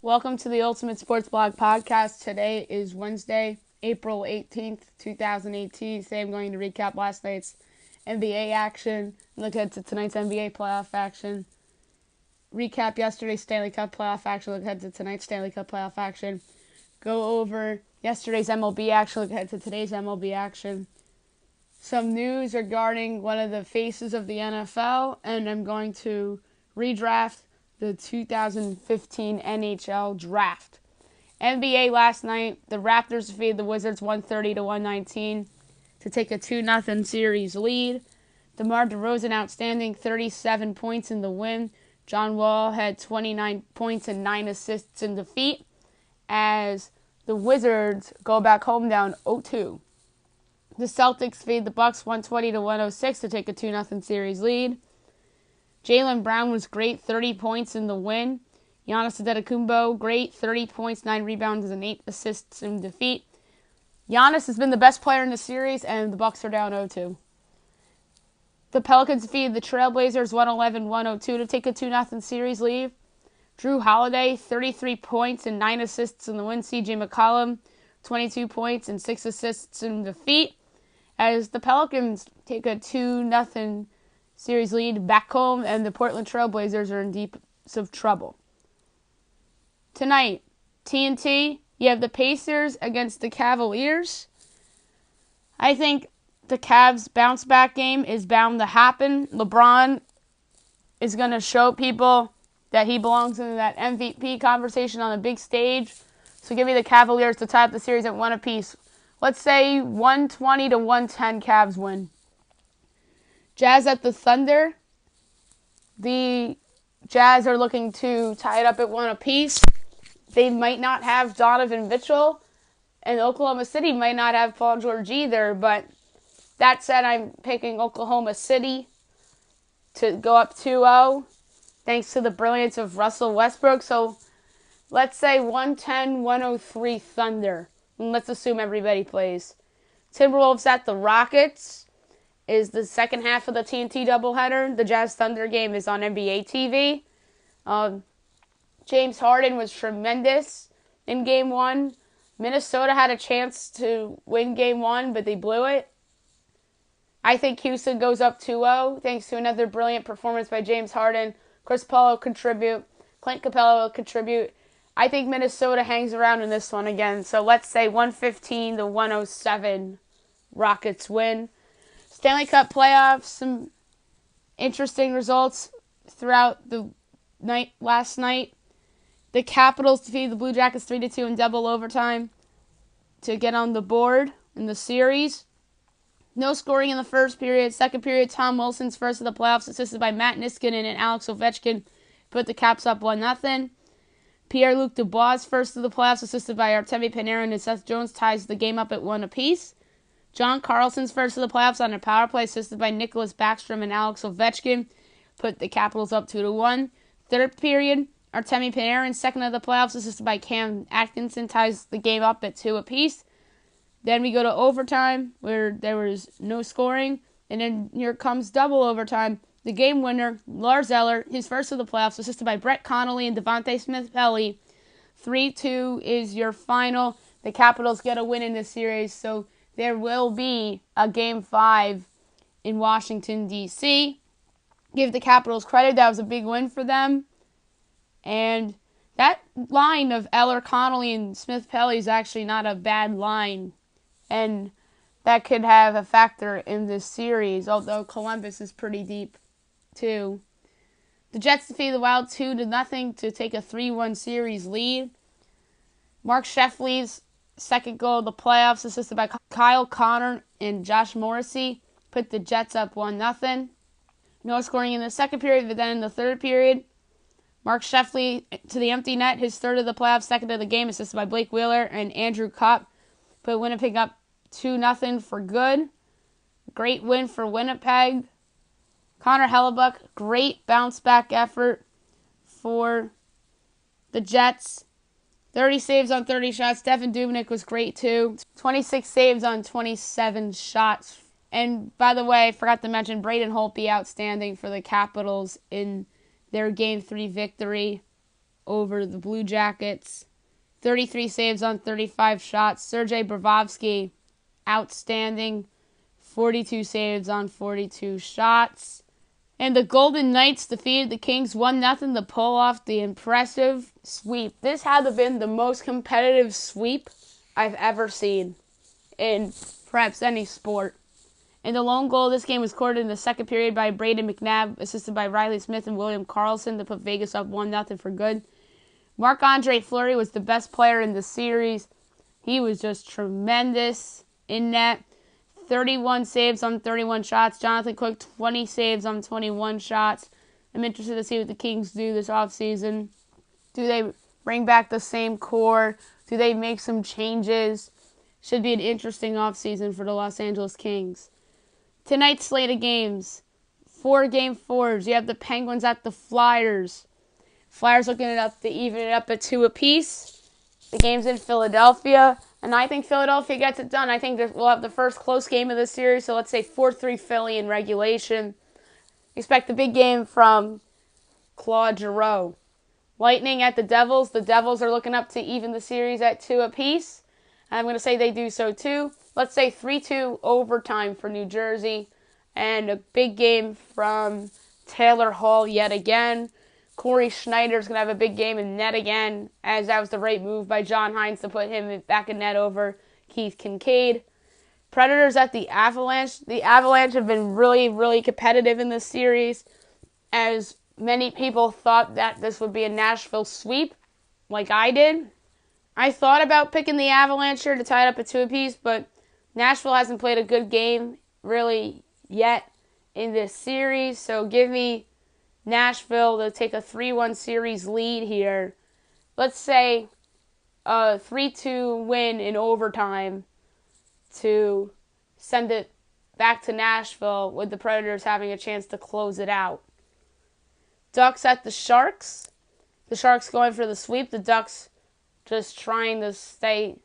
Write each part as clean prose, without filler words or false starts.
Welcome to the Ultimate Sports Blog Podcast. Today is Wednesday, April 18th, 2018. Today I'm going to recap last night's NBA action, look ahead to tonight's NBA playoff action, recap yesterday's Stanley Cup playoff action, look ahead to tonight's Stanley Cup playoff action, go over yesterday's MLB action, look ahead to today's MLB action, some news regarding one of the faces of the NFL, and I'm going to redraft the 2015 NHL draft. NBA last night, the Raptors defeated the Wizards 130-119 to take a 2-0 series lead. DeMar DeRozan outstanding, 37 points in the win. John Wall had 29 points and 9 assists in defeat as the Wizards go back home down 0-2. The Celtics defeated the Bucks 120-106 to take a 2-0 series lead. Jaylen Brown was great, 30 points in the win. Giannis Antetokounmpo, great, 30 points, 9 rebounds, and 8 assists in defeat. Giannis has been the best player in the series, and the Bucks are down 0-2. The Pelicans defeated the Trailblazers 111-102 to take a 2-0 series lead. Drew Holiday, 33 points and 9 assists in the win. C.J. McCollum, 22 points and 6 assists in defeat, as the Pelicans take a 2-0 series lead back home, and the Portland Trailblazers are in deep of trouble. Tonight, TNT, you have the Pacers against the Cavaliers. I think the Cavs' bounce-back game is bound to happen. LeBron is going to show people that he belongs in that MVP conversation on a big stage. So give me the Cavaliers to tie up the series at 1 apiece. Let's say 120-110 Cavs win. Jazz at the Thunder. The Jazz are looking to tie it up at 1 apiece. They might not have Donovan Mitchell, and Oklahoma City might not have Paul George either, but that said, I'm picking Oklahoma City to go up 2-0, thanks to the brilliance of Russell Westbrook. So let's say 110-103 Thunder. And let's assume everybody plays. Timberwolves at the Rockets is the second half of the TNT doubleheader. The Jazz Thunder game is on NBA TV. James Harden was tremendous in Game 1. Minnesota had a chance to win Game 1, but they blew it. I think Houston goes up 2-0, thanks to another brilliant performance by James Harden. Chris Paul will contribute. Clint Capella will contribute. I think Minnesota hangs around in this one again. So let's say 115-107 Rockets win. Stanley Cup playoffs, some interesting results throughout the night last night. The Capitals defeated the Blue Jackets 3-2 in double overtime to get on the board in the series. No scoring in the first period. Second period, Tom Wilson's first of the playoffs, assisted by Matt Niskanen and Alex Ovechkin, put the Caps up 1-0. Pierre-Luc Dubois' first of the playoffs, assisted by Artemi Panarin and Seth Jones, ties the game up at 1 apiece. John Carlson's first of the playoffs on a power play, assisted by Nicholas Backstrom and Alex Ovechkin, put the Capitals up 2-1. Third period, Artemi Panarin, second of the playoffs, assisted by Cam Atkinson, ties the game up at 2 apiece. Then we go to overtime, where there was no scoring, and then here comes double overtime. The game winner, Lars Eller, his first of the playoffs, assisted by Brett Connolly and Devontae Smith-Pelly. 3-2 is your final. The Capitals get a win in this series, so there will be a Game 5 in Washington, D.C. Give the Capitals credit. That was a big win for them. And that line of Eller, Connolly, and Smith-Pelly is actually not a bad line. And that could have a factor in this series, although Columbus is pretty deep, too. The Jets defeated the Wild 2-0 to take a 3-1 series lead. Mark Sheffley's second goal of the playoffs, assisted by Kyle Connor and Josh Morrissey, put the Jets up 1-0. No scoring in the second period, but then in the third period, Mark Sheffley to the empty net, his third of the playoffs, second of the game, assisted by Blake Wheeler and Andrew Kopp, put Winnipeg up 2-0 for good. Great win for Winnipeg. Connor Hellebuck, great bounce-back effort for the Jets. 30 saves on 30 shots. Stefan Dubnyk was great, too. 26 saves on 27 shots. And, by the way, I forgot to mention Braden Holtby outstanding for the Capitals in their Game 3 victory over the Blue Jackets. 33 saves on 35 shots. Sergei Bobrovsky, outstanding. 42 saves on 42 shots. And the Golden Knights defeated the Kings 1-0 to pull off the impressive sweep. This had to have been the most competitive sweep I've ever seen in perhaps any sport. And the lone goal of this game was scored in the second period by Brady McNabb, assisted by Riley Smith and William Karlsson to put Vegas up 1-0 for good. Marc-Andre Fleury was the best player in the series. He was just tremendous in net. 31 saves on 31 shots. Jonathan Quick, 20 saves on 21 shots. I'm interested to see what the Kings do this offseason. Do they bring back the same core? Do they make some changes? Should be an interesting offseason for the Los Angeles Kings. Tonight's slate of games. 4 game 4s. You have the Penguins at the Flyers. Flyers looking it up to even it up at 2 apiece. The game's in Philadelphia. And I think Philadelphia gets it done. I think we'll have the first close game of the series. So let's say 4-3 Philly in regulation. Expect the big game from Claude Giroux. Lightning at the Devils. The Devils are looking up to even the series at 2 apiece. I'm going to say they do so too. Let's say 3-2 overtime for New Jersey. And a big game from Taylor Hall yet again. Corey Schneider's going to have a big game in net again, as that was the right move by John Hines to put him back in net over Keith Kincaid. Predators at the Avalanche. The Avalanche have been really, really competitive in this series, as many people thought that this would be a Nashville sweep, like I did. I thought about picking the Avalanche here to tie it up at 2 apiece, but Nashville hasn't played a good game really yet in this series, so give me Nashville to take a 3-1 series lead here. Let's say a 3-2 win in overtime to send it back to Nashville with the Predators having a chance to close it out. Ducks at the Sharks. The Sharks going for the sweep. The Ducks just trying to stay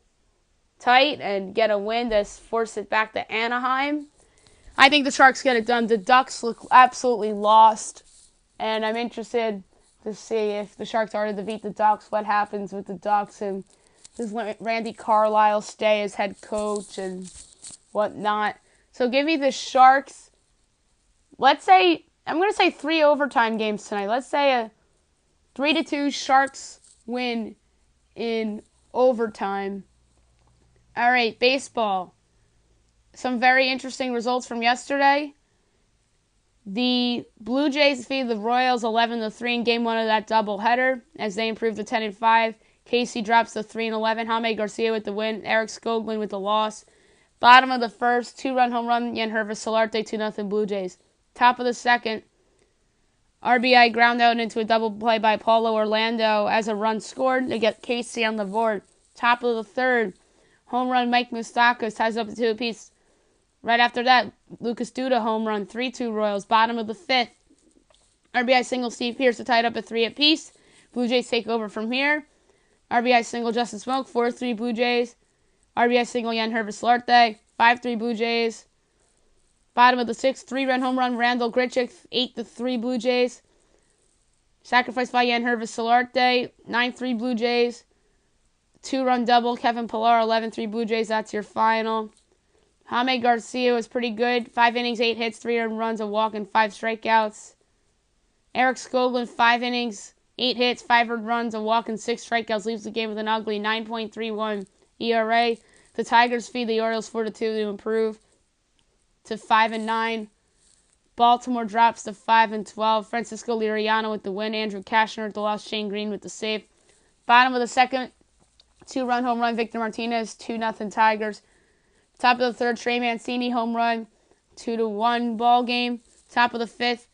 tight and get a win to force it back to Anaheim. I think the Sharks get it done. The Ducks look absolutely lost. And I'm interested to see if the Sharks are to beat the Ducks, what happens with the Ducks, and does Randy Carlyle stay as head coach and whatnot. So give me the Sharks. Let's say, I'm going to say 3 overtime games tonight. Let's say a 3-2 Sharks win in overtime. All right, baseball. Some very interesting results from yesterday. The Blue Jays defeated the Royals 11-3 in Game 1 of that doubleheader as they improved to 10-5. Casey drops to 3-11. Jaime Garcia with the win. Eric Skoglund with the loss. Bottom of the first, 2-run home run. Yangervis Solarte, 2-0 Blue Jays. Top of the second, RBI ground out into a double play by Paulo Orlando as a run scored to get Casey on the board. Top of the third, home run Mike Moustakas ties up to 2 apiece. Right after that, Lucas Duda home run, 3-2 Royals. Bottom of the fifth, RBI single Steve Pearce to tie it up at 3 apiece. Blue Jays take over from here. RBI single Justin Smoke, 4-3 Blue Jays. RBI single Yangervis Solarte, 5-3 Blue Jays. Bottom of the sixth, 3-run home run Randall Grichuk, 8-3 Blue Jays. Sacrifice by Yangervis Solarte, 9-3 Blue Jays. 2-run double Kevin Pillar, 11-3 Blue Jays. That's your final. Jaime Garcia was pretty good. 5 innings, 8 hits, 3 earned runs, a walk, and 5 strikeouts. Eric Skoglund, 5 innings, 8 hits, 5 earned runs, a walk, and 6 strikeouts. Leaves the game with an ugly 9.31 ERA. The Tigers feed the Orioles 4-2 to improve to 5-9. Baltimore drops to 5-12. Francisco Liriano with the win. Andrew Kashner with the loss. Shane Green with the save. Bottom of the second, 2-run home run Victor Martinez, 2-0 Tigers. Top of the third, Trey Mancini home run, 2-1 ball game. Top of the fifth,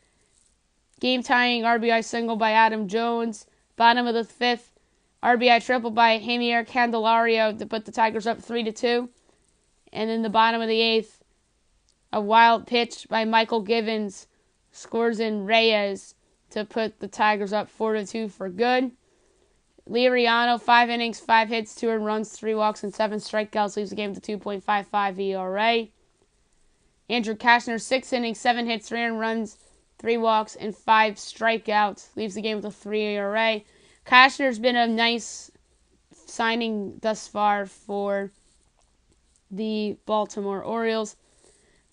game-tying RBI single by Adam Jones. Bottom of the fifth, RBI triple by Javier Candelario to put the Tigers up 3-2. And in the bottom of the eighth, a wild pitch by Michael Givens scores in Reyes to put the Tigers up 4-2 for good. Liriano, 5 innings, 5 hits, 2 earned runs, 3 walks, and 7 strikeouts. Leaves the game to 2.55 ERA. Andrew Kashner, 6 innings, 7 hits, 3 earned runs, 3 walks, and 5 strikeouts. Leaves the game with a 3 ERA. Cashner's been a nice signing thus far for the Baltimore Orioles.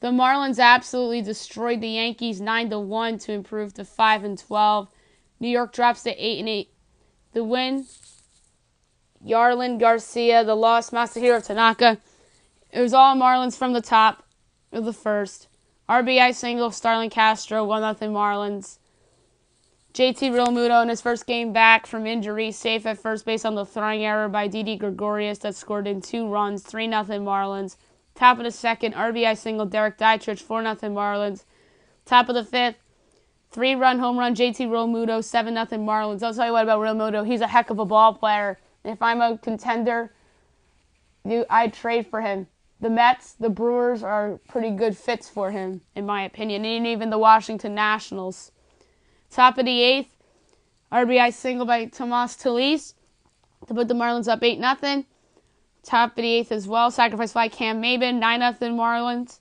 The Marlins absolutely destroyed the Yankees 9-1 to improve to 5-12. New York drops to 8-8. The win, Yarlin Garcia. The loss, Masahiro Tanaka. It was all Marlins from the top of the first. RBI single, Starlin Castro, 1-0 Marlins. JT Realmuto in his first game back from injury, safe at first base on the throwing error by Didi Gregorius that scored in 2 runs, 3-0 Marlins. Top of the second, RBI single, Derek Dietrich, 4-0 Marlins. Top of the fifth, 3-run home run, JT Realmuto, 7-0 Marlins. I'll tell you what about Realmuto. He's a heck of a ball player. If I'm a contender, I'd trade for him. The Mets, the Brewers are pretty good fits for him, in my opinion, and even the Washington Nationals. Top of the eighth, RBI single by Tomas Talise to put the Marlins up 8-0. Top of the eighth as well, sacrifice fly Cam Maben, 9-0 Marlins.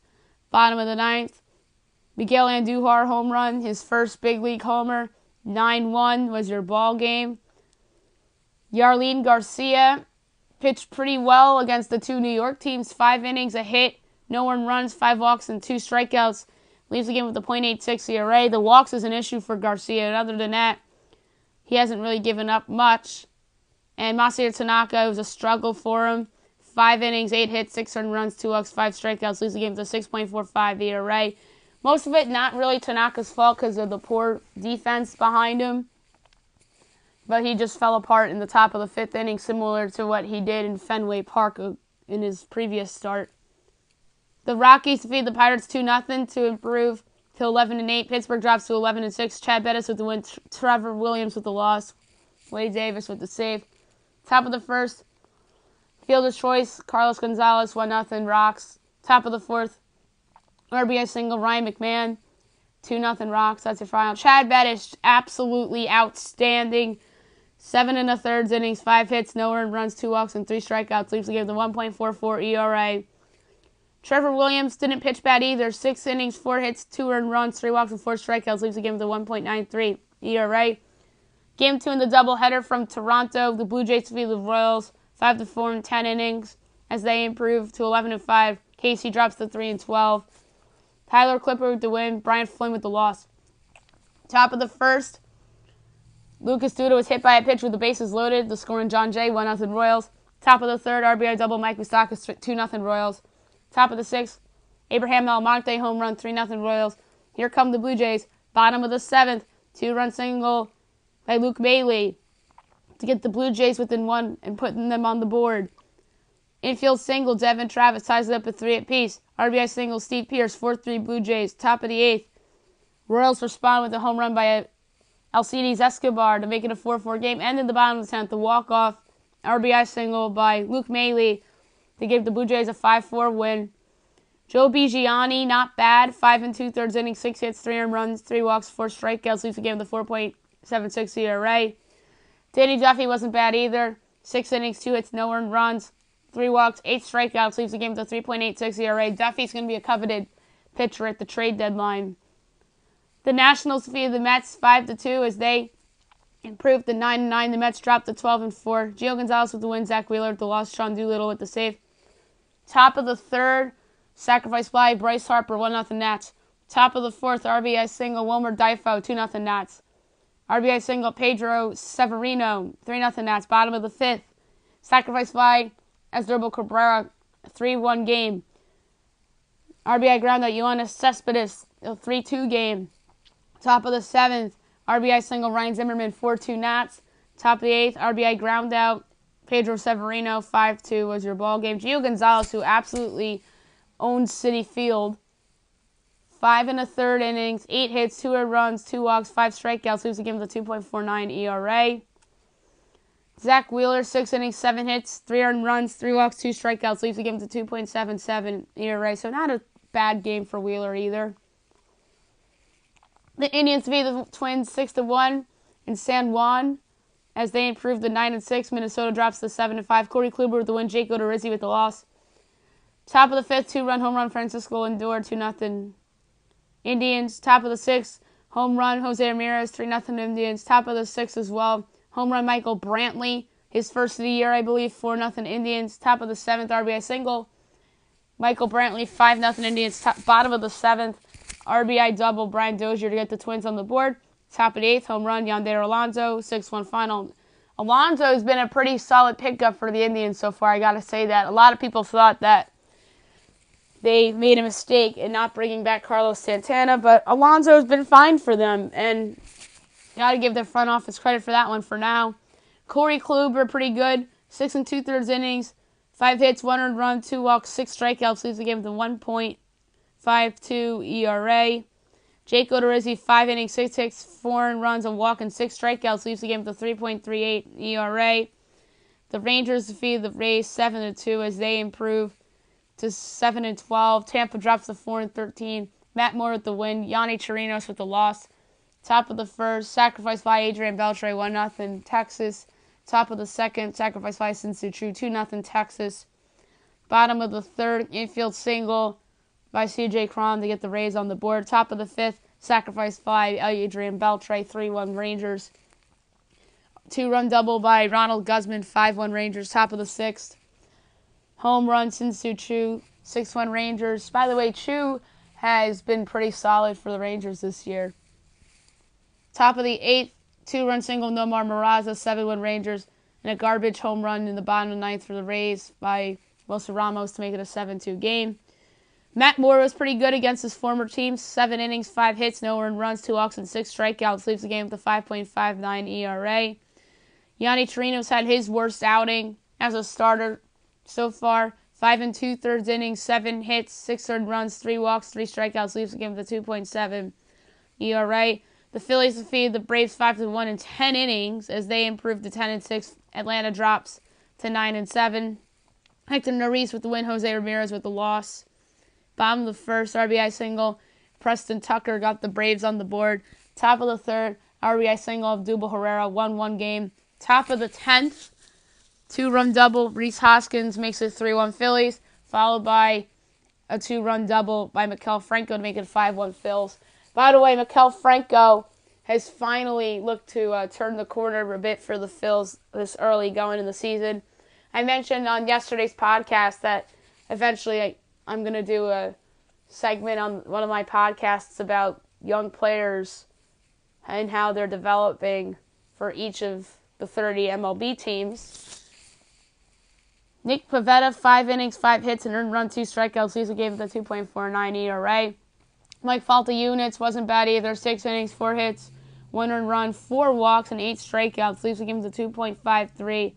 Bottom of the ninth, Miguel Andujar home run, his first big league homer, 9-1 was your ball game. Yarlin Garcia pitched pretty well against the 2 New York teams, 5 innings, a hit, no earned runs, 5 walks, and 2 strikeouts. Leaves the game with a .86 ERA. The walks is an issue for Garcia, and other than that, he hasn't really given up much. And Masahiro Tanaka was a struggle for him. 5 innings, 8 hits, 6 earned runs, 2 walks, 5 strikeouts. Leaves the game with a 6.45 ERA. Most of it not really Tanaka's fault because of the poor defense behind him. But he just fell apart in the top of the 5th inning, similar to what he did in Fenway Park in his previous start. The Rockies defeat the Pirates 2-0 to improve to 11-8. Pittsburgh drops to 11-6. Chad Bettis with the win. Trevor Williams with the loss. Wade Davis with the save. Top of the first, fielder's choice, Carlos Gonzalez, 1-0 Rocks. Top of the fourth, RBI single, Ryan McMahon, 2-0 Rocks. That's your final. Chad Bettis, absolutely outstanding. 7 1/3 innings, 5 hits, no earned runs, 2 walks, and 3 strikeouts. Leaves the game with a 1.44 ERA. Trevor Williams didn't pitch bad either. 6 innings, 4 hits, 2 earned runs, 3 walks, and 4 strikeouts. Leaves the game with a 1.93 ERA. Game 2 in the doubleheader from Toronto. The Blue Jays defeat the Royals 5-4 in 10 innings as they improve to 11-5. Casey drops to 3-12. Tyler Clipper with the win. Brian Flynn with the loss. Top of the first, Lucas Duda was hit by a pitch with the bases loaded. The score in John Jay, 1-0 Royals. Top of the third, RBI double, Mike Moustakas, 2-0 Royals. Top of the sixth, Abraham Almonte home run, 3-0 Royals. Here come the Blue Jays. Bottom of the seventh, 2-run single by Luke Bailey to get the Blue Jays within 1 and putting them on the board. Infield single, Devin Travis ties it up at 3 apiece. RBI single, Steve Pierce, 4-3 Blue Jays. Top of the eighth, Royals respond with a home run by Alcides Escobar to make it a 4-4 game. And in the bottom of the 10th, the walk-off RBI single by Luke Mailey to give the Blue Jays a 5-4 win. Joe Bigiani, not bad. 5 2/3 innings, 6 hits, 3 earned runs, 3 walks, 4 strikeouts. Leaves the game with a 4.76 ERA. Danny Duffy wasn't bad either. 6 innings, 2 hits, no earned runs, 3 walks, 8 strikeouts. Leaves the game with a 3.86 ERA. Duffy's going to be a coveted pitcher at the trade deadline. The Nationals defeated the Mets 5-2 as they improved to 9-9. The Mets dropped to 12-4. Gio Gonzalez with the win. Zach Wheeler with the loss. Sean Doolittle with the save. Top of the third, sacrifice fly, Bryce Harper, 1-0 Nats. Top of the fourth, RBI single, Wilmer Difo, 2-0 Nats. RBI single, Pedro Severino, 3-0 Nats. Bottom of the fifth, sacrifice fly, Asdrubal Cabrera, 3-1 game. RBI ground out, Yoenis Cespedes, a 3-2 game. Top of the seventh, RBI single, Ryan Zimmerman, 4-2 Nats. Top of the eighth, RBI ground out, Pedro Severino, 5-2 was your ball game. Gio Gonzalez, who absolutely owns Citi Field, 5 1/3 innings, 8 hits, 2 earned runs, 2 walks, 5 strikeouts. Leaves the game with a 2.49 ERA. Zach Wheeler, 6 innings, 7 hits, 3 earned runs, 3 walks, 2 strikeouts. Leaves the game with a 2.77 ERA. So not a bad game for Wheeler either. The Indians beat the Twins 6-1 in San Juan as they improved to 9-6. Minnesota drops to 7-5. Corey Kluber with the win. Jake Odorizzi with the loss. Top of the fifth, 2-run home run, Francisco Lindor, 2-0 Indians. Top of the sixth, home run, Jose Ramirez, 3-0 Indians. Top of the sixth as well, Home run Michael Brantley, his first of the year, I believe, 4-0 Indians. Top of the 7th, RBI single. Michael Brantley, 5-0 Indians. Bottom of the 7th, RBI double, Brian Dozier to get the Twins on the board. Top of the 8th, home run, Yonder Alonso, 6-1 final. Alonso has been a pretty solid pickup for the Indians so far, I got to say that. A lot of people thought that they made a mistake in not bringing back Carlos Santana, but Alonso has been fine for them, and got to give their front office credit for that one for now. Corey Kluber, pretty good, 6 2/3 innings, 5 hits, 1 earned run, 2 walks, 6 strikeouts, leaves the game with a 1.52 ERA. Jake Odorizzi, 5 innings, 6 hits, 4 earned runs, a walk, and 6 strikeouts, leaves the game with a 3.38 ERA. The Rangers defeated the Rays 7-2 as they improve to 7-12. Tampa drops to 4-13. Matt Moore with the win. Yanni Chirinos with the loss. Top of the first, sacrifice by Adrian Beltre, 1-0 Texas. Top of the second, sacrifice by Sin-Soo Choo, 2-0 Texas. Bottom of the third, infield single by C.J. Cron to get the Rays on the board. Top of the 5th, sacrifice by Adrian Beltre, 3-1 Rangers. 2-run double by Ronald Guzman, 5-1 Rangers. Top of the 6th, home run Sin-Soo Choo, 6-1 Rangers. By the way, Choo has been pretty solid for the Rangers this year. Top of the 8th, 2-run single Nomar Mazara, 7-1 Rangers, and a garbage home run in the bottom of the 9th for the Rays by Wilson Ramos to make it a 7-2 game. Matt Moore was pretty good against his former team. 7 innings, 5 hits, no earned runs, 2 walks, and 6 strikeouts. Leaves the game with a 5.59 ERA. Yanni Chirinos had his worst outing as a starter so far. 5 2/3 innings, 7 hits, 6 earned runs, 3 walks, 3 strikeouts. Leaves the game with a 2.7 ERA. The Phillies defeated the Braves 5-1 in 10 innings as they improved to 10-6. Atlanta drops to 9-7. Hector Neris with the win. Jose Ramirez with the loss. Bottom of the first, RBI single. Preston Tucker got the Braves on the board. Top of the third, RBI single of Dubal Herrera, 1-1 game. Top of the 10th, 2-run double. Rhys Hoskins makes it 3-1 Phillies, followed by a 2-run double by Maikel Franco to make it 5-1 Phils. By the way, Maikel Franco has finally looked to turn the corner a bit for the Phils this early going in the season. I mentioned on yesterday's podcast that eventually I'm going to do a segment on one of my podcasts about young players and how they're developing for each of the 30 MLB teams. Nick Pivetta, 5 innings, 5 hits, and earned run, 2 strikeouts. Leaves the game with a 2.49 ERA. Mike Falta-Units wasn't bad either. 6 innings, 4 hits, 1 earned run, 4 walks, and 8 strikeouts. Leaves the game with a 2.53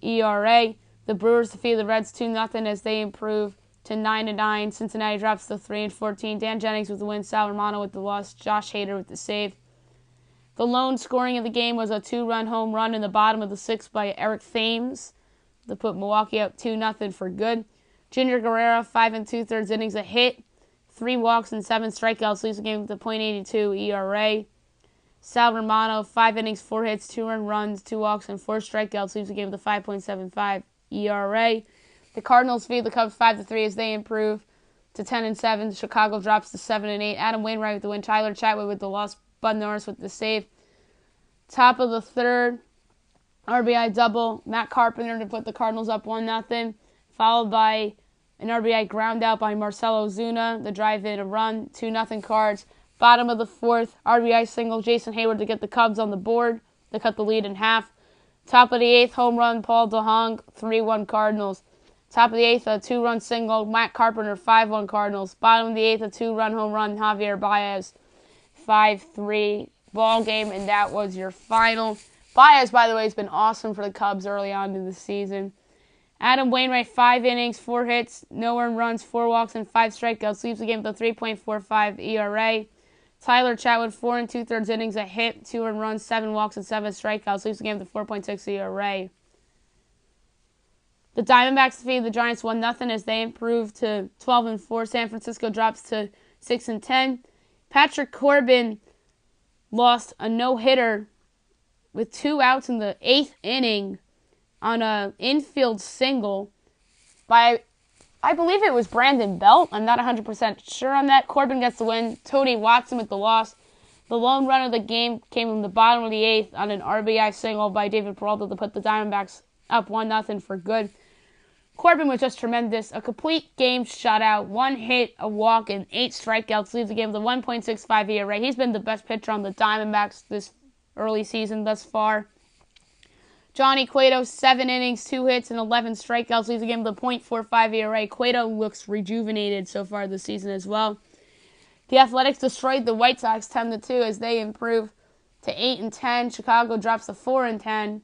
ERA. The Brewers defeated the Reds 2-0 as they improve to 9-9. Cincinnati drops to 3-14. Dan Jennings with the win. Sal Romano with the loss. Josh Hader with the save. The lone scoring of the game was a 2-run home run in the bottom of the 6th by Eric Thames to put Milwaukee up 2-0 for good. Junior Guerrero, 5 2/3 innings, a hit, 3 walks, and 7 strikeouts. Leaves the game with a .82 ERA. Sal Romano, 5 innings, 4 hits, 2 earned runs, 2 walks, and 4 strikeouts. Leaves the game with a 5.75 ERA. The Cardinals defeat the Cubs 5-3 as they improve to 10-7. Chicago drops to 7-8. Adam Wainwright with the win. Tyler Chatwood with the loss. Bud Norris with the save. Top of the third, RBI double. Matt Carpenter to put the Cardinals up 1-0, followed by an RBI ground out by Marcelo Ozuna. The drive in a run, 2-0 Cards. Bottom of the fourth, RBI single. Jason Hayward to get the Cubs on the board. They cut the lead in half. Top of the 8th, home run, Paul DeJong, 3-1 Cardinals. Top of the 8th, a 2-run single, Matt Carpenter, 5-1 Cardinals. Bottom of the 8th, a 2-run home run, Javier Baez, 5-3 ball game, and that was your final. Baez, by the way, has been awesome for the Cubs early on in the season. Adam Wainwright, 5 innings, 4 hits, no earned runs, 4 walks, and 5 strikeouts. Leaves the game with a 3.45 ERA. Tyler Chatwood, 4 2/3 innings, a hit, 2 earned runs, 7 walks, and 7 strikeouts. Leaves the game with a 4.6 ERA. The Diamondbacks defeated the Giants 1-0 as they improved to 12-4. San Francisco drops to 6-10. Patrick Corbin lost a no-hitter with 2 outs in the 8th inning on an infield single by, I believe it was Brandon Belt. I'm not 100% sure on that. Corbin gets the win. Tony Watson with the loss. The lone run of the game came in the bottom of the 8th on an RBI single by David Peralta to put the Diamondbacks up 1-0 for good. Corbin was just tremendous. A complete game shutout, 1 hit, a walk, and 8 strikeouts leaves the game with a 1.65 ERA. He's been the best pitcher on the Diamondbacks this early season thus far. Johnny Cueto, 7 innings, 2 hits, and 11 strikeouts leaves the game with a .45 ERA. Cueto looks rejuvenated so far this season as well. The Athletics destroyed the White Sox 10-2 as they improve to 8-10. Chicago drops to 4-10.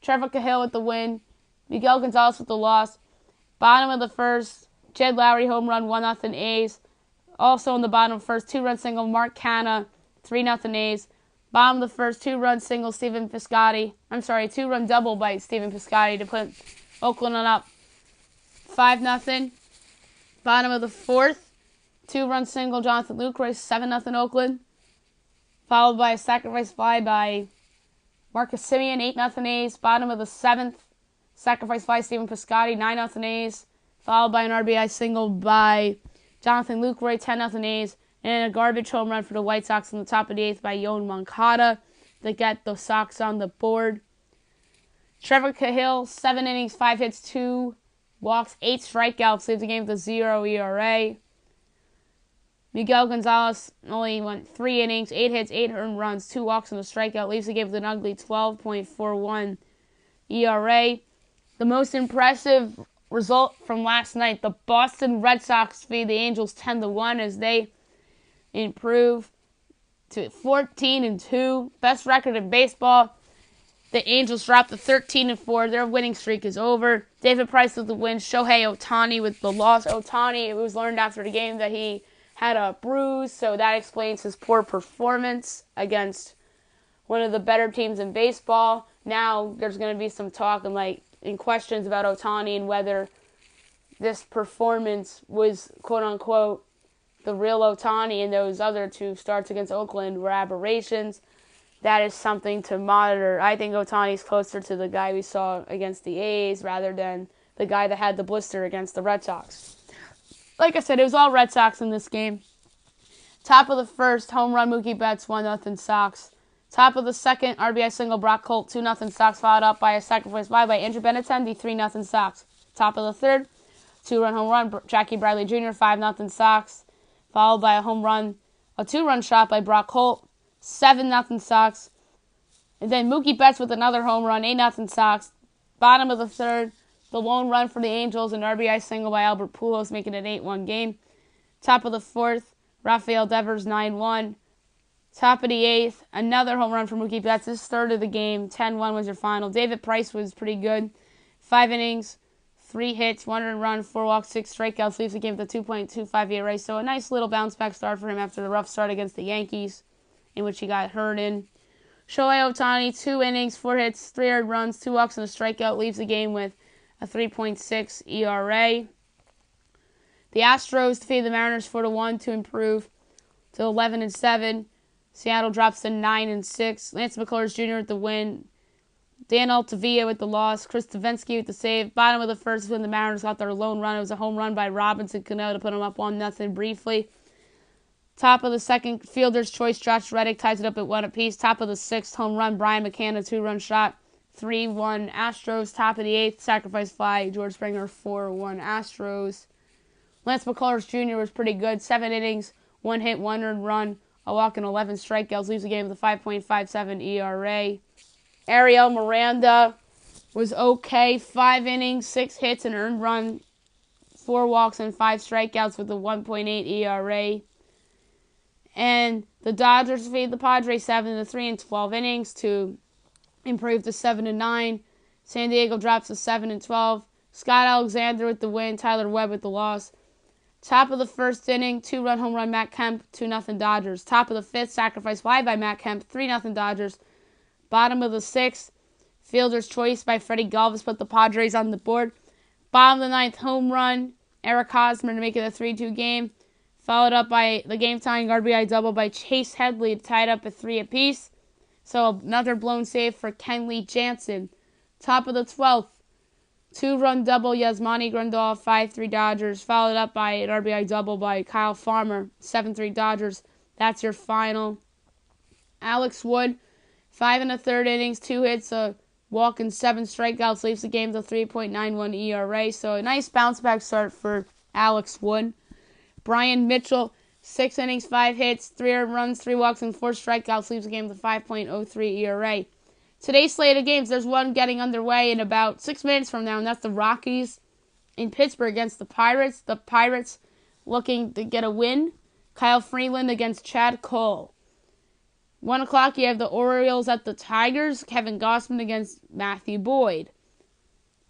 Trevor Cahill with the win. Miguel Gonzalez with the loss. Bottom of the first, Jed Lowry home run, 1-0 A's. Also in the bottom of the first, 2-run single, Mark Canha, 3-0 A's. Bottom of the first, 2-run single, 2-run double by Stephen Piscotty to put Oakland on up 5-0. Bottom of the fourth, 2-run single, Jonathan Lucroy, 7-0 Oakland. Followed by a sacrifice fly by Marcus Semien, 8-0 A's. Bottom of the seventh, sacrifice fly, Stephen Piscotty, 9-0 A's. Followed by an RBI single by Jonathan Lucroy, 10-0 A's. And a garbage home run for the White Sox in the top of the 8th by Yoan Moncada to get the Sox on the board. Trevor Cahill, 7 innings, 5 hits, 2 walks, 8 strikeouts, leaves the game with a 0 ERA. Miguel Gonzalez only went 3 innings, 8 hits, 8 earned runs, 2 walks, and a strikeout, leaves the game with an ugly 12.41 ERA. The most impressive result from last night, the Boston Red Sox defeated the Angels 10-1 as they improve to 14-2. Best record in baseball. The Angels dropped to 13-4. Their winning streak is over. David Price with the win. Shohei Ohtani with the loss. Ohtani, it was learned after the game that he had a bruise, so that explains his poor performance against one of the better teams in baseball. Now there's going to be some talk and questions about Ohtani and whether this performance was quote-unquote the real Ohtani and those other 2 starts against Oakland were aberrations. That is something to monitor. I think Ohtani's closer to the guy we saw against the A's rather than the guy that had the blister against the Red Sox. Like I said, it was all Red Sox in this game. Top of the first, home run Mookie Betts, 1-0 Sox. Top of the second, RBI single Brock Holt, 2-0 Sox, followed up by a sacrifice fly by Andrew Benintendi, 3-0 Sox. Top of the third, 2-run home run Jackie Bradley Jr., 5-0 Sox. Followed by a 2-run shot by Brock Holt, 7-0 Sox. And then Mookie Betts with another home run, 8-0 Sox. Bottom of the third, the lone run for the Angels, an RBI single by Albert Pujols, making it an 8-1 game. Top of the fourth, Rafael Devers, 9-1. Top of the 8th, another home run for Mookie Betts. This third of the game, 10-1 was your final. David Price was pretty good. 5 innings, 3 hits, 1 earned run, 4 walks, 6 strikeouts, leaves the game with a 2.25 ERA. So a nice little bounce-back start for him after the rough start against the Yankees, in which he got hurt in. Shohei Ohtani, 2 innings, 4 hits, 3 earned runs, 2 walks, and a strikeout, leaves the game with a 3.6 ERA. The Astros defeated the Mariners 4-1 to improve to 11-7. Seattle drops to 9-6. Lance McCullers Jr. with the win. Dan Altavilla with the loss. Chris Davinsky with the save. Bottom of the first when the Mariners got their lone run. It was a home run by Robinson Cano to put them up 1-0 briefly. Top of the second, fielder's choice, Josh Reddick ties it up at 1 apiece. Top of the sixth, home run, Brian McCann, a 2-run shot. 3-1 Astros. Top of the 8th, sacrifice fly, George Springer, 4-1 Astros. Lance McCullers Jr. was pretty good. 7 innings, 1 hit, 1 earned run, a walk, and 11 strikeouts. Leaves the game with a 5.57 ERA. Ariel Miranda was okay. 5 innings, 6 hits, an earned run, 4 walks, and 5 strikeouts with a 1.8 ERA. And the Dodgers defeated the Padres 7-3 in 12 innings to improve to 7-9. San Diego drops to 7-12. Scott Alexander with the win. Tyler Webb with the loss. Top of the first inning, 2-run home run Matt Kemp, 2-0 Dodgers. Top of the fifth, sacrifice fly by Matt Kemp, 3-0 Dodgers. Bottom of the sixth, fielder's choice by Freddie Galvis put the Padres on the board. Bottom of the ninth, home run Eric Hosmer to make it a 3-2 game. Followed up by the game-tying RBI double by Chase Headley to tie it up at 3 apiece. So another blown save for Kenley Jansen. Top of the 12th, 2-run double Yasmani Grandal, 5-3 Dodgers. Followed up by an RBI double by Kyle Farmer, 7-3 Dodgers. That's your final. Alex Wood, 5 1/3 innings, 2 hits, a walk, and 7 strikeouts, leaves the game to 3.91 ERA. So a nice bounce-back start for Alex Wood. Brian Mitchell, 6 innings, 5 hits, 3 earned runs, 3 walks, and 4 strikeouts, leaves the game to 5.03 ERA. Today's slate of games, there's one getting underway in about 6 minutes from now, and that's the Rockies in Pittsburgh against the Pirates. The Pirates looking to get a win. Kyle Freeland against Chad Cole. 1 o'clock, you have the Orioles at the Tigers. Kevin Gausman against Matthew Boyd.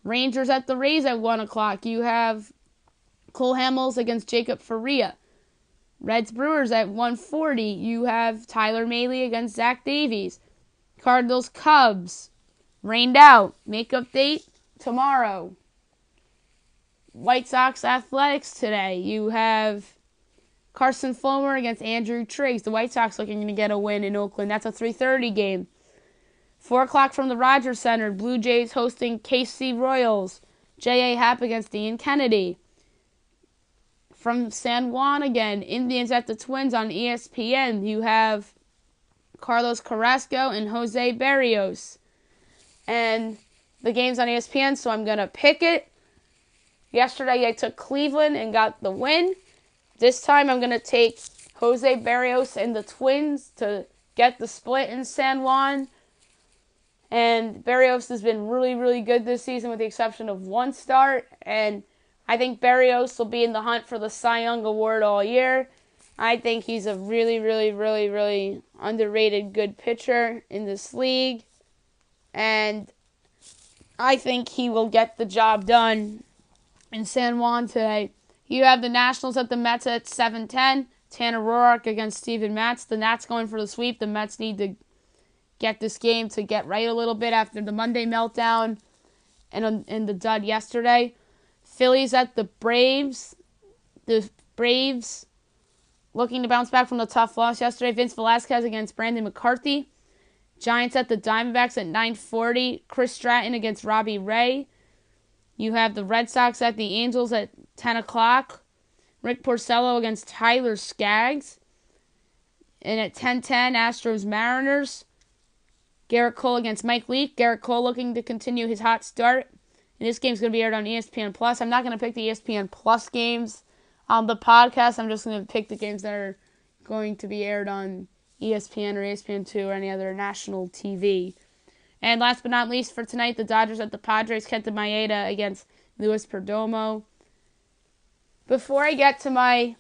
Rangers at the Rays at 1 o'clock. You have Cole Hamels against Jacob Faria. Reds Brewers at 1:40. You have Tyler Mahle against Zach Davies. Cardinals Cubs. Rained out. Makeup date tomorrow. White Sox Athletics today. You have Carson Fulmer against Andrew Triggs. The White Sox looking to get a win in Oakland. That's a 3:30 game. 4 o'clock from the Rogers Center. Blue Jays hosting KC Royals. J.A. Happ against Ian Kennedy. From San Juan again, Indians at the Twins on ESPN. You have Carlos Carrasco and Jose Berrios. And the game's on ESPN, so I'm going to pick it. Yesterday I took Cleveland and got the win. This time I'm going to take Jose Berrios and the Twins to get the split in San Juan. And Berrios has been really, really good this season with the exception of one start. And I think Berrios will be in the hunt for the Cy Young Award all year. I think he's a really, really, really, really underrated good pitcher in this league. And I think he will get the job done in San Juan today. You have the Nationals at the Mets at 7:10. Tanner Roark against Steven Matz. The Nats going for the sweep. The Mets need to get this game to get right a little bit after the Monday meltdown and the dud yesterday. Phillies at the Braves. The Braves looking to bounce back from the tough loss yesterday. Vince Velasquez against Brandon McCarthy. Giants at the Diamondbacks at 9:40. Chris Stratton against Robbie Ray. You have the Red Sox at the Angels at 10 o'clock. Rick Porcello against Tyler Skaggs. And at 10:10, Astros Mariners. Garrett Cole against Mike Leake. Garrett Cole looking to continue his hot start. And this game's going to be aired on ESPN Plus. I'm not going to pick the ESPN Plus games on the podcast. I'm just going to pick the games that are going to be aired on ESPN or ESPN2 or any other national TV. And last but not least for tonight, the Dodgers at the Padres. Kenta Maeda against Luis Perdomo. Before I get to my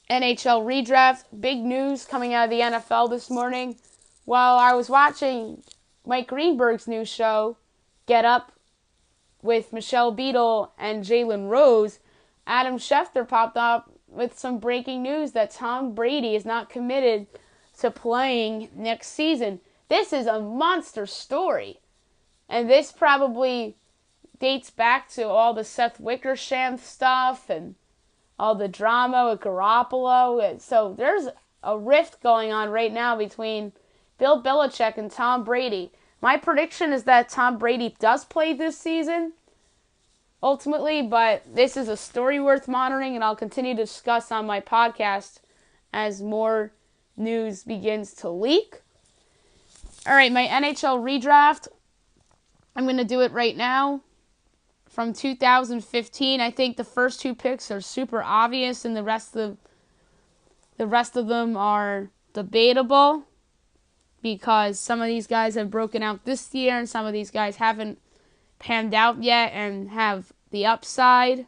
NHL redraft, big news coming out of the NFL this morning. While I was watching Mike Greenberg's new show, Get Up, with Michelle Beadle and Jalen Rose, Adam Schefter popped up with some breaking news that Tom Brady is not committed to playing next season. This is a monster story. And this probably dates back to all the Seth Wickersham stuff and all the drama with Garoppolo. So there's a rift going on right now between Bill Belichick and Tom Brady. My prediction is that Tom Brady does play this season, ultimately, but this is a story worth monitoring, and I'll continue to discuss on my podcast as more news begins to leak. All right, my NHL redraft, I'm going to do it right now. From 2015, I think the first 2 picks are super obvious, and the rest of them are debatable, because some of these guys have broken out this year and some of these guys haven't panned out yet and have the upside.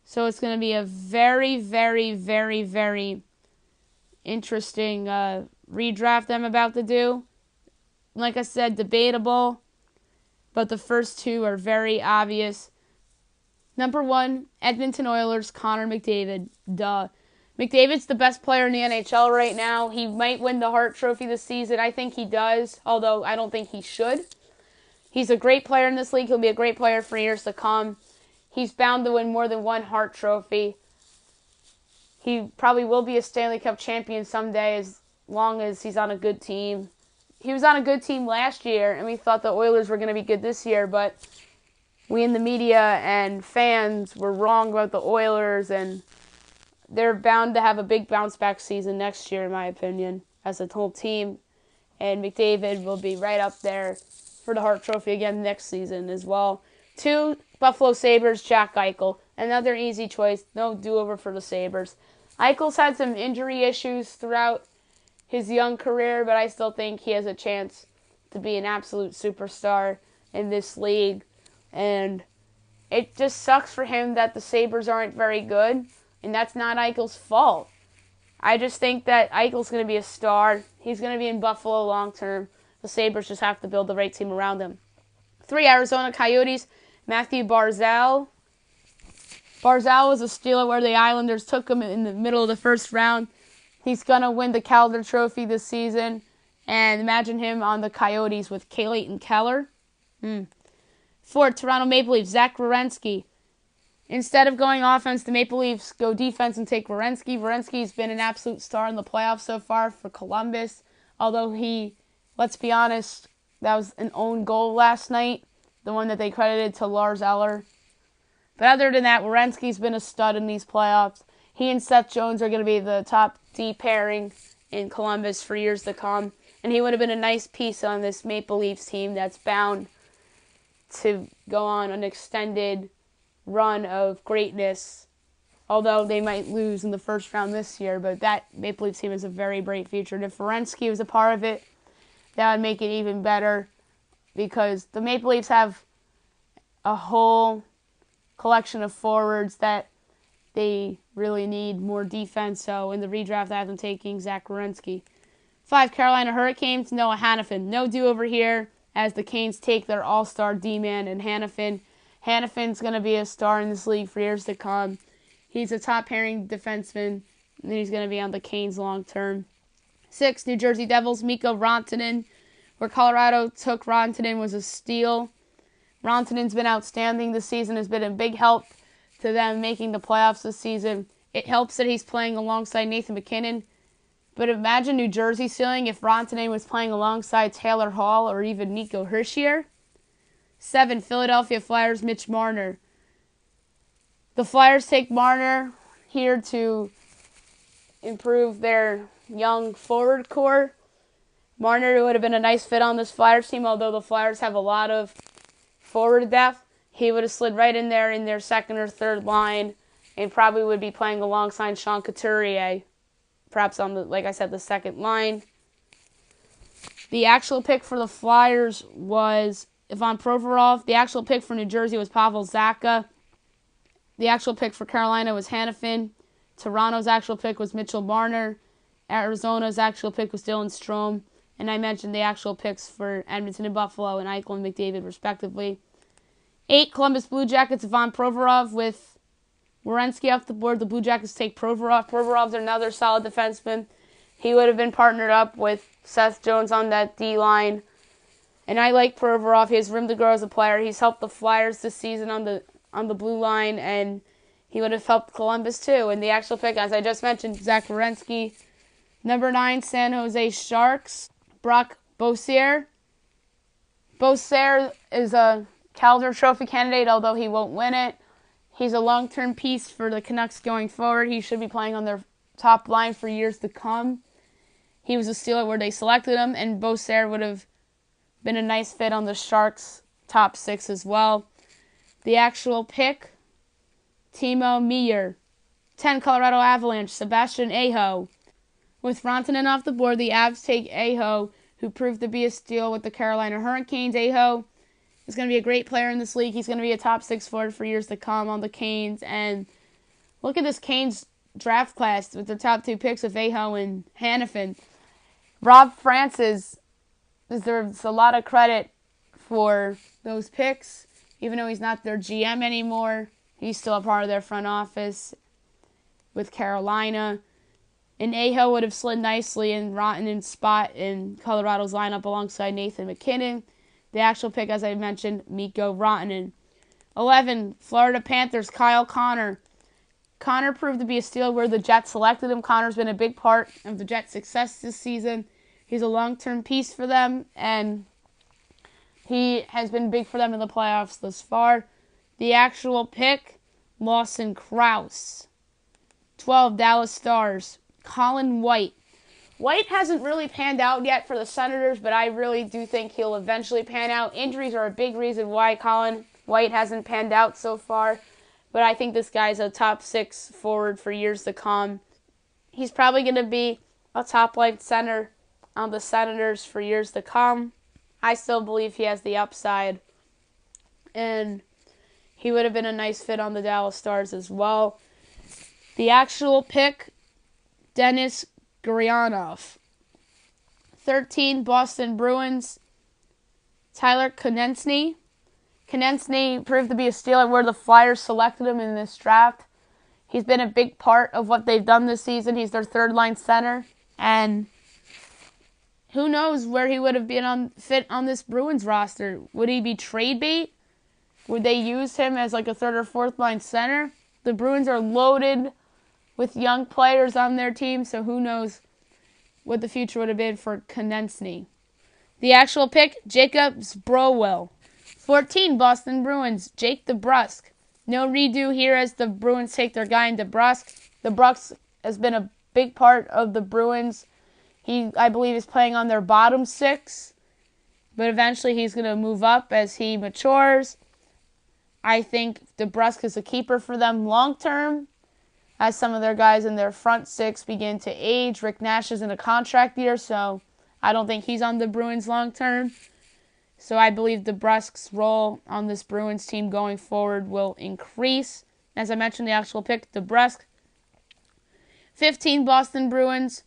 So it's going to be a very, very, very, very interesting redraft I'm about to do. Like I said, debatable, but the first 2 are very obvious. Number 1, Edmonton Oilers, Connor McDavid. Duh. McDavid's the best player in the NHL right now. He might win the Hart Trophy this season. I think he does, although I don't think he should. He's a great player in this league. He'll be a great player for years to come. He's bound to win more than 1 Hart Trophy. He probably will be a Stanley Cup champion someday as long as he's on a good team. He was on a good team last year, and we thought the Oilers were going to be good this year, but we in the media and fans were wrong about the Oilers, and they're bound to have a big bounce-back season next year, in my opinion. as a whole team. And McDavid will be right up there for the Hart Trophy again next season as well. 2, Buffalo Sabres, Jack Eichel. Another easy choice. No do-over for the Sabres. Eichel's had some injury issues throughout his young career, but I still think he has a chance to be an absolute superstar in this league. And it just sucks for him that the Sabres aren't very good, and that's not Eichel's fault. I just think that Eichel's going to be a star. He's going to be in Buffalo long term. The Sabres just have to build the right team around him. 3, Arizona Coyotes, Matthew Barzal. Barzal was a steal where the Islanders took him in the middle of the first round. He's going to win the Calder Trophy this season. And imagine him on the Coyotes with Clayton Keller. 4, Toronto Maple Leafs, Zach Werenski. Instead of going offense, the Maple Leafs go defense and take Werenski. Werenski's been an absolute star in the playoffs so far for Columbus. Although let's be honest, that was an own goal last night. The one that they credited to Lars Eller. But other than that, Werenski's been a stud in these playoffs. He and Seth Jones are going to be the top D pairing in Columbus for years to come. And he would have been a nice piece on this Maple Leafs team that's bound to go on an extended run of greatness, although they might lose in the first round this year. But that Maple Leafs team is a very bright future. And if Werenski was a part of it, that would make it even better, because the Maple Leafs have a whole collection of forwards that they really need more defense. So in the redraft, I have them taking Zach Werenski. 5, Carolina Hurricanes, Noah Hanifin. No do-over here as the Canes take their all-star D-man in Hanifin. Hanifin's going to be a star in this league for years to come. He's a top-pairing defenseman, and he's going to be on the Canes long-term. 6, New Jersey Devils, Mikko Rantanen. Where Colorado took Rantanen was a steal. Rantanen's been outstanding this season, has been a big help to them making the playoffs this season. It helps that he's playing alongside Nathan MacKinnon. But imagine New Jersey ceiling if Rantanen was playing alongside Taylor Hall or even Nico Hischier. 7, Philadelphia Flyers, Mitch Marner. The Flyers take Marner here to improve their young forward core. Marner would have been a nice fit on this Flyers team, although the Flyers have a lot of forward depth. He would have slid right in their second or third line, and probably would be playing alongside Sean Couturier, perhaps on the second line. The actual pick for the Flyers was Ivan Provorov. The actual pick for New Jersey was Pavel Zacha. The actual pick for Carolina was Hanifin. Toronto's actual pick was Mitchell Marner. Arizona's actual pick was Dylan Strome. And I mentioned the actual picks for Edmonton and Buffalo and Eichel and McDavid, respectively. 8, Columbus Blue Jackets, Ivan Provorov with Werenski off the board. The Blue Jackets take Provorov. Provorov's another solid defenseman. He would have been partnered up with Seth Jones on that D-line. And I like Provorov. He has room to grow as a player. He's helped the Flyers this season on the blue line, and he would have helped Columbus too. And the actual pick, as I just mentioned, Zach Werenski. Number 9, San Jose Sharks, Brock Beausire. Beausire is a Calder Trophy candidate, although he won't win it. He's a long-term piece for the Canucks going forward. He should be playing on their top line for years to come. He was a steal where they selected him, and Beausire would have been a nice fit on the Sharks' top 6 as well. The actual pick, Timo Meier. 10, Colorado Avalanche, Sebastian Aho. With Rantanen off the board, the Avs take Aho, who proved to be a steal with the Carolina Hurricanes. Aho is going to be a great player in this league. He's going to be a top 6 forward for years to come on the Canes. And look at this Canes draft class with the top 2 picks of Aho and Hanifin. Rob Francis deserves a lot of credit for those picks. Even though he's not their GM anymore, he's still a part of their front office with Carolina. And Aho would have slid nicely in Rantanen's spot in Colorado's lineup alongside Nathan MacKinnon. The actual pick, as I mentioned, Mikko Rantanen. 11, Florida Panthers, Kyle Connor. Connor proved to be a steal where the Jets selected him. Connor's been a big part of the Jets' success this season. He's a long-term piece for them, and he has been big for them in the playoffs thus far. The actual pick, Lawson Krause. 12, Dallas Stars, Colin White. White hasn't really panned out yet for the Senators, but I really do think he'll eventually pan out. Injuries are a big reason why Colin White hasn't panned out so far, but I think this guy's a top 6 forward for years to come. He's probably going to be a top-line center on the Senators for years to come. I still believe he has the upside, and he would have been a nice fit on the Dallas Stars as well. The actual pick, Denis Gurianov. 13, Boston Bruins, Tyler Konechny. Konechny proved to be a steal at where the Flyers selected him in this draft. He's been a big part of what they've done this season. He's their third-line center, and who knows where he would have been fit on this Bruins roster. Would he be trade bait? Would they use him as like a third or fourth-line center? The Bruins are loaded with young players on their team, so who knows what the future would have been for Konechny. The actual pick, Jacob Zbrowell. 14, Boston Bruins, Jake DeBrusk. No redo here as the Bruins take their guy in DeBrusk. DeBrusk has been a big part of the Bruins. He, I believe, is playing on their bottom 6, but eventually he's going to move up as he matures. I think DeBrusk is a keeper for them long term, as some of their guys in their front 6 begin to age. Rick Nash is in a contract year, so I don't think he's on the Bruins long term. So I believe DeBrusk's role on this Bruins team going forward will increase. As I mentioned, the actual pick, DeBrusk. 15, Boston Bruins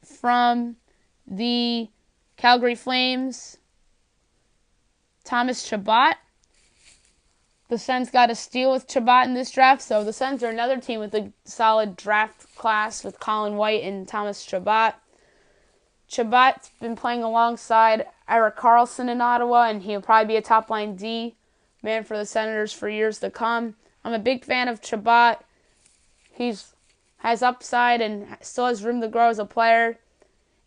from the Calgary Flames, Thomas Chabot. The Sens got a steal with Chabot in this draft, so the Sens are another team with a solid draft class with Colin White and Thomas Chabot. Chabot's been playing alongside Erik Karlsson in Ottawa, and he'll probably be a top-line D man for the Senators for years to come. I'm a big fan of Chabot. He has upside and still has room to grow as a player.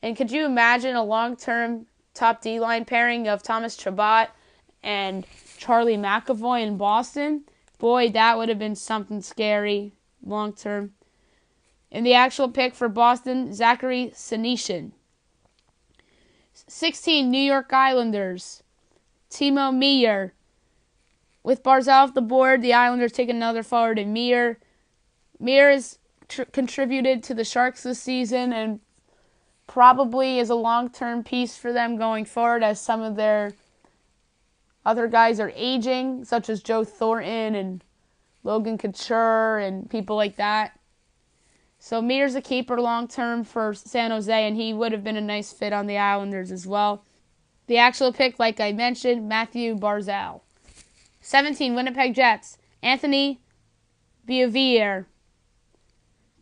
And could you imagine a long-term top D-line pairing of Thomas Chabot and Charlie McAvoy in Boston? Boy, that would have been something scary long-term. And the actual pick for Boston, Zachary Senyshyn. 16, New York Islanders, Timo Meier. With Barzal off the board, the Islanders take another forward in Meier. Meier has contributed to the Sharks this season and probably is a long-term piece for them going forward as some of their other guys are aging, such as Joe Thornton and Logan Couture and people like that. So Meier's a keeper long-term for San Jose, and he would have been a nice fit on the Islanders as well. The actual pick, like I mentioned, Matthew Barzal. 17, Winnipeg Jets, Anthony Beauvillier.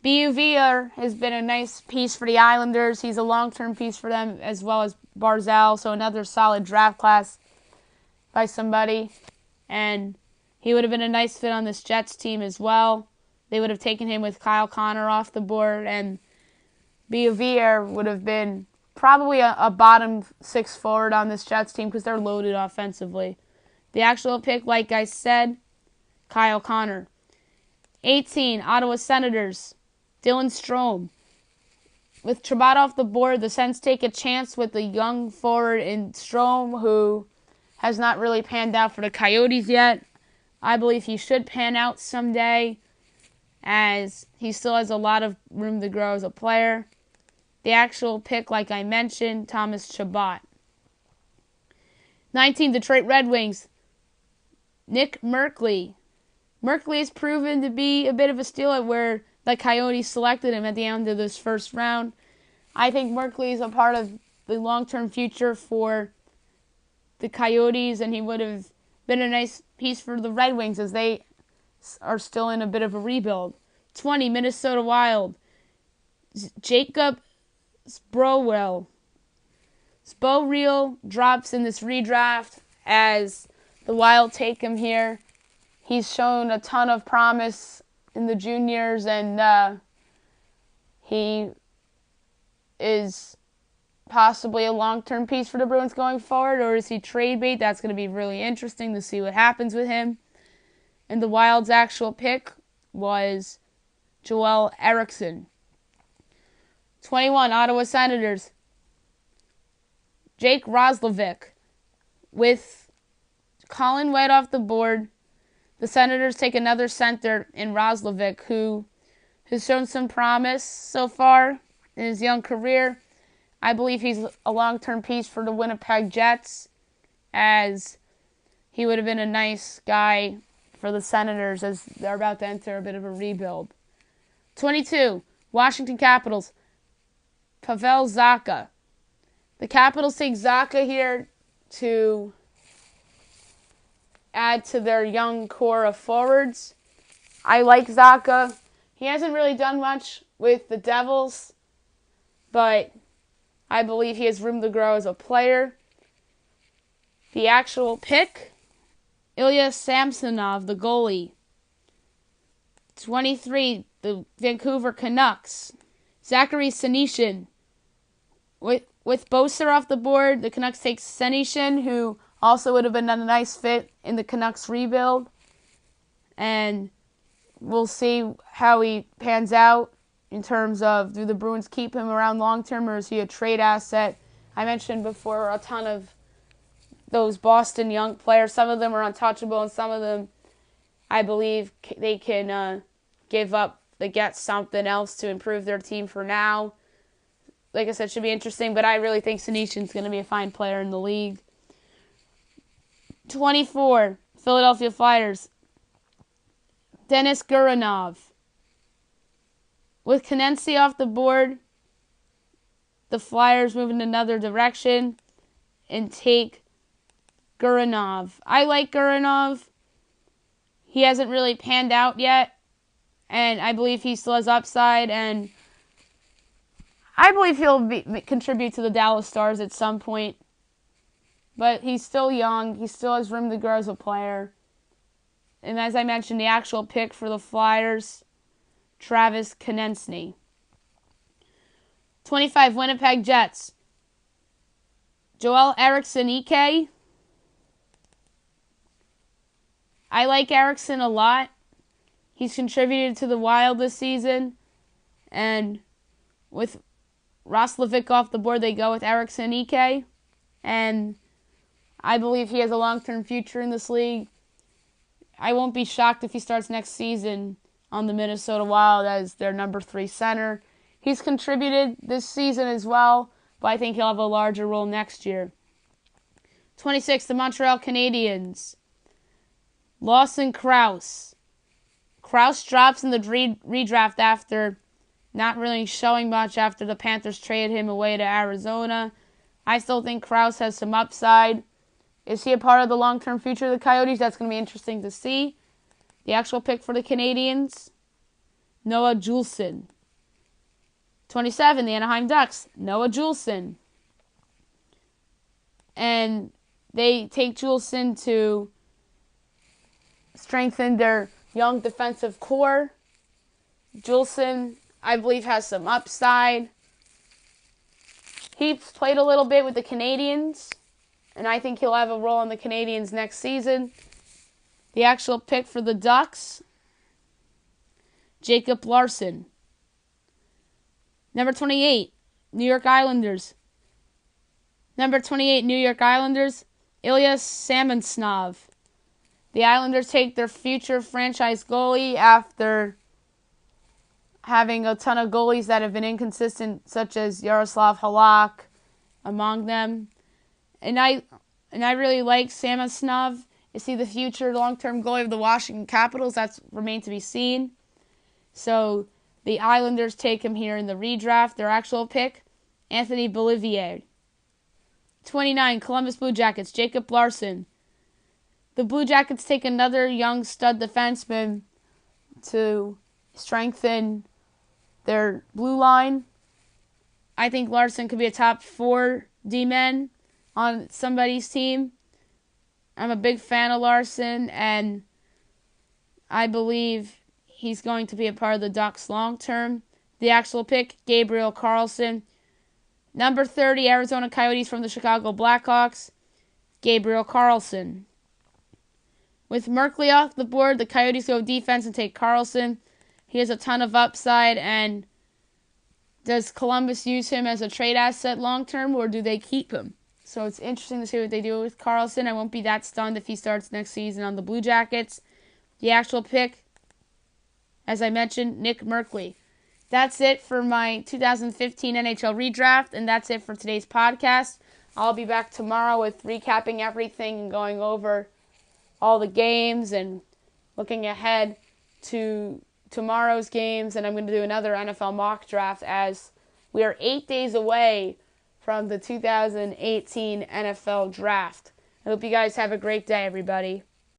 Beauvillier has been a nice piece for the Islanders. He's a long-term piece for them as well as Barzal, so another solid draft class by somebody. And he would have been a nice fit on this Jets team as well. They would have taken him with Kyle Connor off the board, and Beauvillier would have been probably a bottom 6 forward on this Jets team because they're loaded offensively. The actual pick, like I said, Kyle Connor. 18, Ottawa Senators, Dylan Strome. With Chabot off the board, the Sens take a chance with the young forward in Strome, who has not really panned out for the Coyotes yet. I believe he should pan out someday, as he still has a lot of room to grow as a player. The actual pick, like I mentioned, Thomas Chabot. 19, Detroit Red Wings, Nick Merkley. Merkley has proven to be a bit of a steal at where the Coyotes selected him at the end of this first round. I think Merkley is a part of the long-term future for the Coyotes, and he would have been a nice piece for the Red Wings as they are still in a bit of a rebuild. 20, Minnesota Wild, Jacob Zbrowell. Zbrowell drops in this redraft as the Wild take him here. He's shown a ton of promise in the juniors, and he is possibly a long-term piece for the Bruins going forward, or is he trade bait? That's going to be really interesting to see what happens with him. And the Wild's actual pick was Joel Eriksson. 21, Ottawa Senators. Jake Roslovic. With Colin White off the board, the Senators take another center in Roslovic, who has shown some promise so far in his young career. I believe he's a long-term piece for the Winnipeg Jets, as he would have been a nice guy for the Senators as they're about to enter a bit of a rebuild. 22, Washington Capitals. Pavel Zacha. The Capitals take Zacha here to add to their young core of forwards. I like Zacha. He hasn't really done much with the Devils, but I believe he has room to grow as a player. The actual pick, Ilya Samsonov, the goalie. 23, the Vancouver Canucks. Zachary Senyshyn. With Boser off the board, the Canucks take Senyshyn, who also would have been a nice fit in the Canucks rebuild. And we'll see how he pans out in terms of, do the Bruins keep him around long term, or is he a trade asset? I mentioned before a ton of those Boston young players. Some of them are untouchable, and some of them, I believe, they can give up, they get something else to improve their team for now. Like I said, should be interesting, but I really think Senyshyn's going to be a fine player in the league. 24, Philadelphia Flyers. Denis Guranov. With Konecny off the board, the Flyers move in another direction and take Guranov. I like Guranov. He hasn't really panned out yet, and I believe he still has upside, and I believe he'll contribute to the Dallas Stars at some point. But he's still young. He still has room to grow as a player. And as I mentioned, the actual pick for the Flyers, Travis Konecny. 25, Winnipeg Jets. Joel Eriksson-Ek. I like Eriksson a lot. He's contributed to the Wild this season. And with Roslovic off the board, they go with Eriksson-Ek. And I believe he has a long-term future in this league. I won't be shocked if he starts next season on the Minnesota Wild as their number 3 center. He's contributed this season as well, but I think he'll have a larger role next year. 26, the Montreal Canadiens. Lawson Crouse. Crouse drops in the redraft after not really showing much after the Panthers traded him away to Arizona. I still think Crouse has some upside. Is he a part of the long-term future of the Coyotes? That's going to be interesting to see. The actual pick for the Canadiens, Noah Juulsen. 27, the Anaheim Ducks, Noah Juulsen. And they take Juulsen to strengthen their young defensive core. Juulsen, I believe, has some upside. He's played a little bit with the Canadiens, and I think he'll have a role on the Canadiens next season. The actual pick for the Ducks, Jacob Larson. Number 28, New York Islanders. Number 28, New York Islanders, Ilya Samsonov. The Islanders take their future franchise goalie after having a ton of goalies that have been inconsistent, such as Yaroslav Halak among them. And I really like Samsonov. Is he the future long-term goalie of the Washington Capitals? That's remained to be seen. So the Islanders take him here in the redraft. Their actual pick, Anthony Bolivier. 29, Columbus Blue Jackets, Jacob Larson. The Blue Jackets take another young stud defenseman to strengthen their blue line. I think Larson could be a top 4 D-man on somebody's team. I'm a big fan of Larson, and I believe he's going to be a part of the Ducks long term. The actual pick, Gabriel Carlson. Number 30, Arizona Coyotes from the Chicago Blackhawks, Gabriel Carlson. With Merkley off the board, the Coyotes go defense and take Carlson. He has a ton of upside, and Does Columbus use him as a trade asset long term, or do they keep him? So it's interesting to see what they do with Carlson. I won't be that stunned if he starts next season on the Blue Jackets. The actual pick, as I mentioned, Nick Merkley. That's it for my 2015 NHL redraft, and that's it for today's podcast. I'll be back tomorrow with recapping everything and going over all the games and looking ahead to tomorrow's games. And I'm going to do another NFL mock draft as we are 8 days away from the 2018 NFL draft. I hope you guys have a great day, everybody.